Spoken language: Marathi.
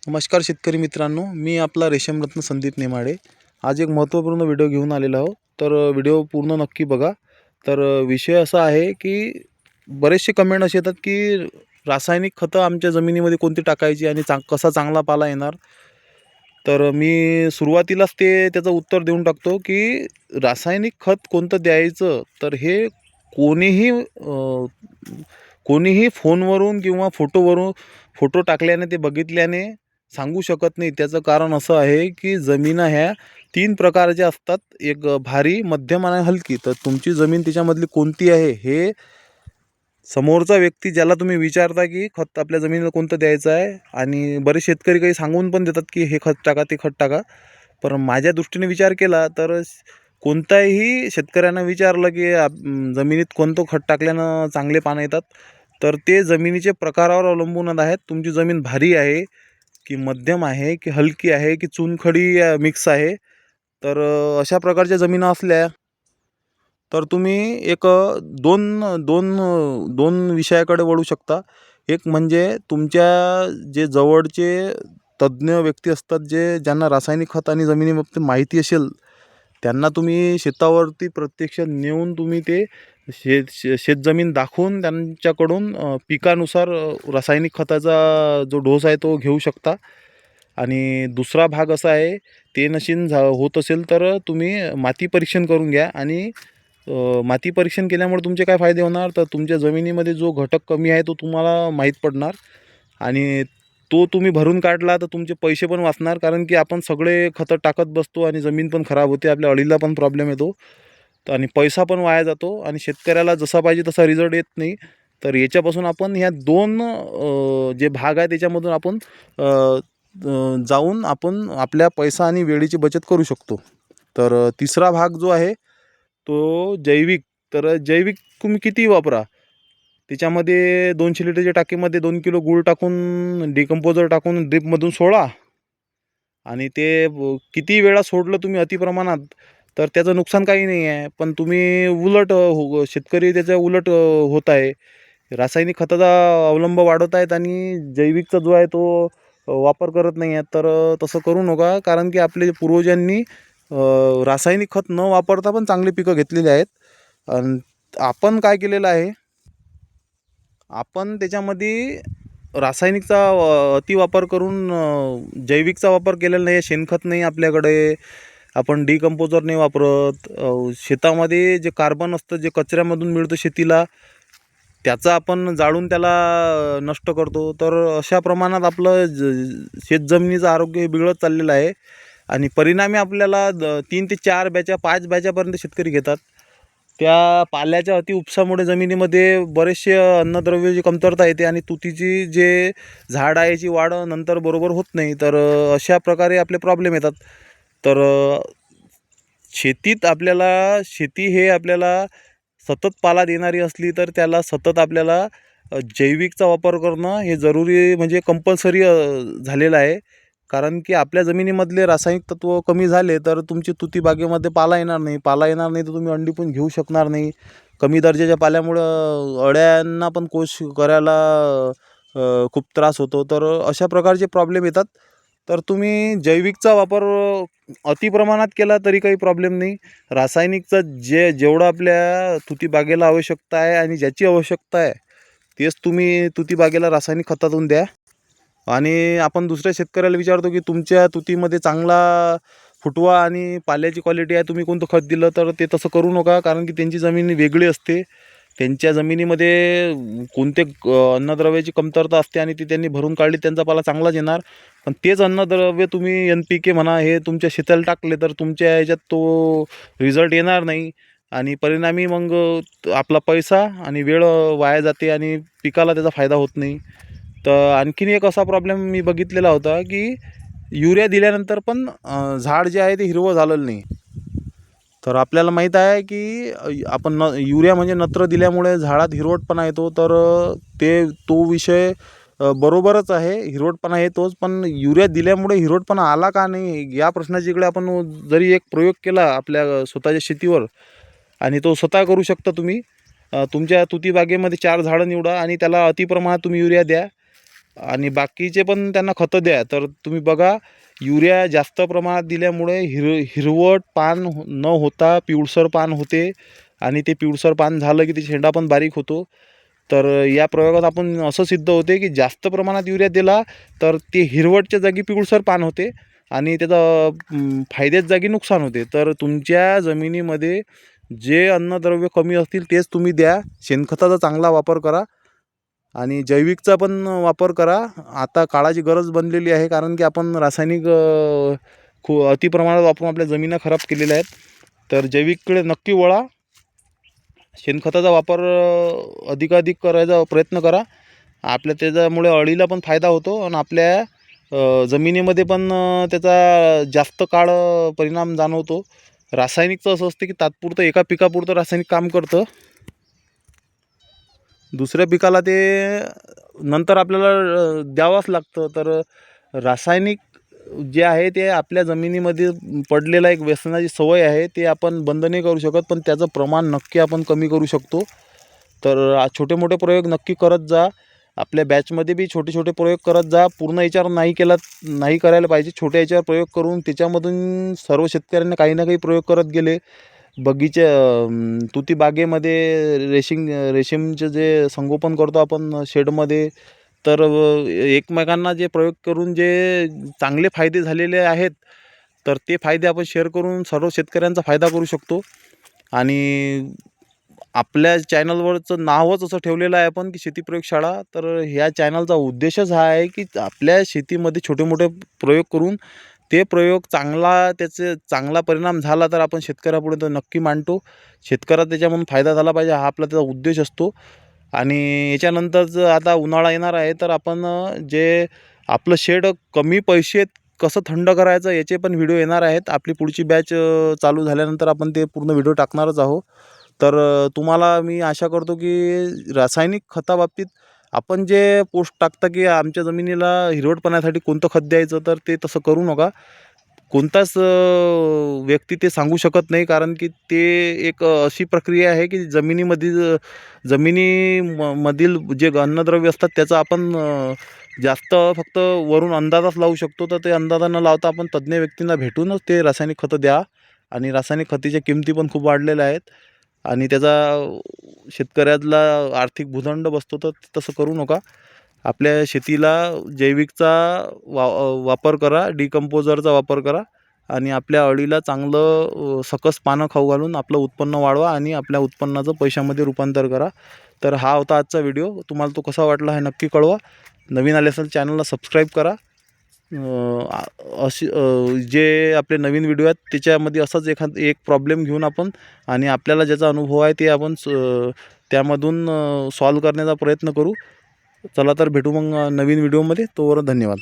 नमस्कार शेतकरी मित्रांनो, मी आपला रेशमरत्न संदीप नेमाडे. आज एक महत्त्वपूर्ण व्हिडिओ घेऊन आलेलो आहोत. तर व्हिडिओ पूर्ण नक्की बघा. तर विषय असा आहे की बरेचसे कमेंट असे येतात की रासायनिक खतं आमच्या जमिनीमध्ये कोणती टाकायची आणि कसा चांगला पाला येणार. तर मी सुरुवातीलाच त्याचं उत्तर देऊन टाकतो की रासायनिक खत कोणतं द्यायचं, तर हे कोणीही फोनवरून किंवा फोटो टाकल्याने ते बघितल्याने सांगू शकत नाही. त्याचं कारण असं आहे की जमिना ह्या 3 प्रकारच्या असतात. एक भारी, मध्यम आणि हलकी. तर तुमची जमीन त्याच्यामधली कोणती आहे हे समोरचा व्यक्ती ज्याला तुम्ही विचारता की खत आपल्या जमिनीला कोणतं द्यायचं आहे, आणि बरेच शेतकरी काही सांगून पण देतात की हे खत टाका, ते खत टाका. पण माझ्या दृष्टीने विचार केला तर कोणत्याही शेतकऱ्यांना विचारलं की जमिनीत कोणतं खत टाकल्यानं चांगले पानं येतात, तर ते जमिनीचे प्रकारावर अवलंबून आहेत. तुमची जमीन भारी आहे की मध्यम आहे की हलकी आहे की चुनखडी मिक्स आहे. तर अशा प्रकारच्या जमिनी असल्या तर तुम्ही एक दोन विषयाकडे वळू शकता. एक म्हणजे तुमच्या जे जवळचे तज्ज्ञ व्यक्ती असतात, ज्यांना रासायनिक खत आणि जमिनीबाबतीत माहिती असेल, त्यांना तुम्ही शेतावरती प्रत्यक्ष नेऊन तुम्ही ते शेतजमीन दाखवून त्यांच्याकडून पिकानुसार रासायनिक खताचा जो डोस आहे तो घेऊ शकता. आणि दुसरा भाग असा आहे, ते नशीन होत असेल तर तुम्ही माती परीक्षण करून घ्या. आणि माती परीक्षण केल्यामुळे तुमचे काय फायदे होणार, तर तुमच्या जमिनीमध्ये जो घटक कमी आहे तो तुम्हाला माहीत पडणार. आणि तो तुम्ही भरून काढला तर तुमचे पैसे पण वाचणार, कारण की आपण सगळे खतं टाकत बसतो आणि जमीन पण खराब होते, आपल्या अळीला पण प्रॉब्लेम येतो, आणि पैसा पण वाया जातो आणि शेतकऱ्याला जसा पाहिजे तसा रिझल्ट येत नाही. तर याच्यापासून आपण ह्या दोन जे भाग आहे त्याच्यामधून आपण जाऊन आपण आपल्या पैसा आणि वेळेची बचत करू शकतो. तर तिसरा भाग जो आहे तो जैविक. तर जैविक तुम्ही कितीही वापरा, त्याच्यामध्ये 200 लिटरच्या टाकीमध्ये 2 किलो गूळ टाकून डिकम्पोजर टाकून ड्रिपमधून सोडा, आणि ते किती वेळा सोडलं तुम्ही अतिप्रमाणात तर त्याचं नुकसान काही नाही आहे. पण तुम्ही उलट शेतकरी त्याच्या उलट होत आहे, रासायनिक खताचा अवलंब वाढवत आहेत आणि जैविकचा जो आहे तो वापर करत नाही आहेत. तर तसं करू नका, कारण की आपले पूर्वजांनी रासायनिक खत न वापरता पण चांगली पिकं घेतलेली आहेत. आणि आपण काय केलेलं आहे, आपण त्याच्यामध्ये रासायनिकचा अतिवापर करून जैविकचा वापर केलेला नाही आहे. शेणखत नाही आपल्याकडे, आपण डिकम्पोजर नाही वापरत. शेतामध्ये जे कार्बन असतं, जे कचऱ्यामधून मिळतं शेतीला, त्याचं आपण जाळून त्याला नष्ट करतो. तर अशा प्रमाणात आपलं शेतजमिनीचं आरोग्य हे बिघडत चाललेलं आहे. आणि परिणामी आपल्याला 3 ते 4 बॅचा 5 बॅचापर्यंत शेतकरी घेतात. त्या पाल्याच्या अतिउपसामुळे जमिनीमध्ये बरेचसे अन्नद्रव्याची कमतरता येते आणि तुतीची जे झाड आहे याची वाढ नंतर बरोबर होत नाही. तर अशा प्रकारे आपले प्रॉब्लेम येतात. तर शेती हे आपल्याला सतत पाला देणारी असली तर त्याला सतत आपल्याला जैविकचा वापर करणं हे जरुरी, म्हणजे कंपल्सरी झालेलं आहे. कारण की आपल्या जमिनीमधले रासायनिक तत्व कमी झाले तर तुमची तुती बागेमध्ये पाला येणार नाही. पाला येणार नाही तर तुम्ही अंडी पण घेऊ शकणार नाही. कमी दर्जाच्या पाल्यामुळं अळ्यांना पण कोश करायला खूप त्रास होतो. तर अशा प्रकारचे प्रॉब्लेम येतात. तर तुम्ही जैविकचा वापर अतिप्रमाणात केला तरी काही प्रॉब्लेम नाही. रासायनिकचा जेवढं आपल्या तुती बागेला आवश्यकता आहे आणि ज्याची आवश्यकता आहे तेच तुम्ही तुती बागेला रासायनिक खतातून द्या. आणि आपण दुसऱ्या शेतकऱ्याला विचारतो की तुमच्या तुतीमध्ये चांगला फुटवा आणि पाल्याची क्वालिटी आहे, तुम्ही कोणतं खत दिलं, तर ते तसं करू नका. कारण की त्यांची जमीन वेगळी असते. त्यांच्या जमिनीमध्ये कोणते अन्नद्रव्याची कमतरता असते आणि ती त्यांनी भरून काढली, त्यांचा पाला चांगलाच येणार. पण तेच अन्नद्रव्य तुम्ही NPK म्हणा हे तुमच्या शेताला टाकले तर तुमच्या ह्याच्यात तो रिझल्ट येणार नाही. आणि परिणामी मग आपला पैसा आणि वेळ वाया जाते आणि पिकाला त्याचा फायदा होत नाही. तर आणखीन एक असा प्रॉब्लेम मी बघितलेला होता की युरिया दिल्यानंतर पण झाड जे आहे ते हिरवं झालेलं नाही. तर आपल्याला माहीत आहे की आपण युरिया म्हणजे नत्र दिल्यामुळे झाडात हिरवटपणा येतो. तर तो विषय बरोबरच आहे, हिरवटपणा येतोच. पण युरिया दिल्यामुळे हिरवटपणा आला का नाही या प्रश्नाच्याकडे आपण जरी एक प्रयोग केला आपल्या स्वतःच्या शेतीवर, आणि तो स्वतः करू शकता तुम्ही. तुमच्या तुती बागेमध्ये 4 झाडं निवडा आणि त्याला अतिप्रमाणात तुम्ही युरिया द्या. आणि बाकीचे पण त्यांना खतं द्या. तर तुम्ही बघा, युरिया जास्त प्रमाणात दिल्यामुळे हिरवट पान न होता पिवळसर पान होते आणि ते पिवळसर पान झालं की ते शेंडा पण बारीक होतो. तर या प्रयोगात आपण असं सिद्ध होते की जास्त प्रमाणात युरिया दिला तर ते हिरवटच्या जागी पिवळसर पान होते आणि त्याचं फायद्याच्या जागी नुकसान होते. तर तुमच्या जमिनीमध्ये जे अन्नद्रव्य कमी असतील तेच तुम्ही द्या. शेणखताचा चांगला वापर करा आणि जैविकचा पण वापर करा. आता काळाची गरज बनलेली आहे, कारण की आपण रासायनिक अति प्रमाणात वापरून आपल्या जमिना खराब केलेल्या आहेत. तर जैविककडे नक्की वळा. शेणखताचा वापर अधिकाधिक करायचा प्रयत्न करा. आपल्या त्याच्यामुळे अळीला पण फायदा होतो आणि आपल्या जमिनीमध्ये पण त्याचा जास्त काळ परिणाम जाणवतो. रासायनिकचं असं असते की तात्पुरतं एका पिकापुरतं रासायनिक काम करतं, दुसऱ्या पिकाला ते नंतर आपल्याला द्यावंच लागतं. तर रासायनिक जे आहे ते आपल्या जमिनीमध्ये पडलेला एक व्यसनाची सवय आहे, ते आपण बंद नाही करू शकत, पण त्याचं प्रमाण नक्की आपण कमी करू शकतो. तर छोटे मोठे प्रयोग नक्की करत जा. आपल्या बॅचमध्ये बी छोटे छोटे प्रयोग करत जा. पूर्ण याच्यावर नाही करायला पाहिजे. छोट्या याच्यावर प्रयोग करून त्याच्यामधून सर्व शेतकऱ्यांनी काही ना काही प्रयोग करत गेले. तुती बागेमध्ये रेशीमचं जे संगोपन करतो आपण शेडमध्ये, तर एकमेकांना जे प्रयोग करून जे चांगले फायदे झालेले आहेत, तर ते फायदे आपण शेअर करून सर्व शेतकऱ्यांचा फायदा करू शकतो. आणि आपल्या चॅनलवरचं नावच असं ठेवलेलं आहे आपण की शेती प्रयोगशाळा. तर ह्या चॅनलचा उद्देशच हा आहे की आपल्या शेतीमध्ये छोटे मोठे प्रयोग करून ते प्रयोग त्याचे चांगला परिणाम झाला तर आपण शेतकऱ्यापुढे तो नक्की मांडतो. शेतकऱ्याला त्याच्यामधून फायदा झाला पाहिजे, हा आपला त्याचा उद्देश असतो. आणि याच्यानंतरचं आता उन्हाळा येणार आहे, तर आपण जे आपलं शेड कमी पैशात कसं थंड करायचं याचे पण व्हिडिओ येणार आहेत. आपली पुढची बॅच चालू झाल्यानंतर आपण ते पूर्ण व्हिडिओ टाकणारच आहोत. तर तुम्हाला मी आशा करतो की रासायनिक खताबाबतीत आपण जे पोस्ट टाकता की आमच्या जमिनीला हिरवटपणासाठी कोणतं खत द्यायचं, तर ते तसं करू नका. कोणताच व्यक्ती ते सांगू शकत नाही, कारण की ते एक अशी प्रक्रिया आहे की जमिनीमधील जे अन्नद्रव्य असतात त्याचा आपण जास्त फक्त वरून अंदाजाच लावू शकतो. तर ते अंदाजा न लावता आपण तज्ज्ञ व्यक्तींना भेटूनच ते रासायनिक खतं द्या. आणि रासायनिक खताच्या किमती पण खूप वाढलेल्या आहेत आणि त्याचा शेतकऱ्याला आर्थिक भुर्दंड बसतो. तर तसं करू नका. आपल्या शेतीला जैविकचा वापर करा, डिकम्पोजरचा वापर करा आणि आपल्या अळीला चांगलं सकस पानं खाऊ घालून आपलं उत्पन्न वाढवा आणि आपल्या उत्पन्नाचं पैशामध्ये रूपांतर करा. तर हा होता आजचा व्हिडिओ. तुम्हाला तो कसा वाटला हे नक्की कळवा. नवीन आले असेल चॅनलला सबस्क्राईब करा. जे आपले नवीन व्हिडिओ आहेत त्याच्यामध्ये असंच एक प्रॉब्लेम घेऊन आपण आणि आपल्याला ज्याचा अनुभव आहे ते आपण त्यामधून सॉल्व करण्याचा प्रयत्न करू. चला तर भेटू मग नवीन व्हिडिओमध्ये. तोवर धन्यवाद.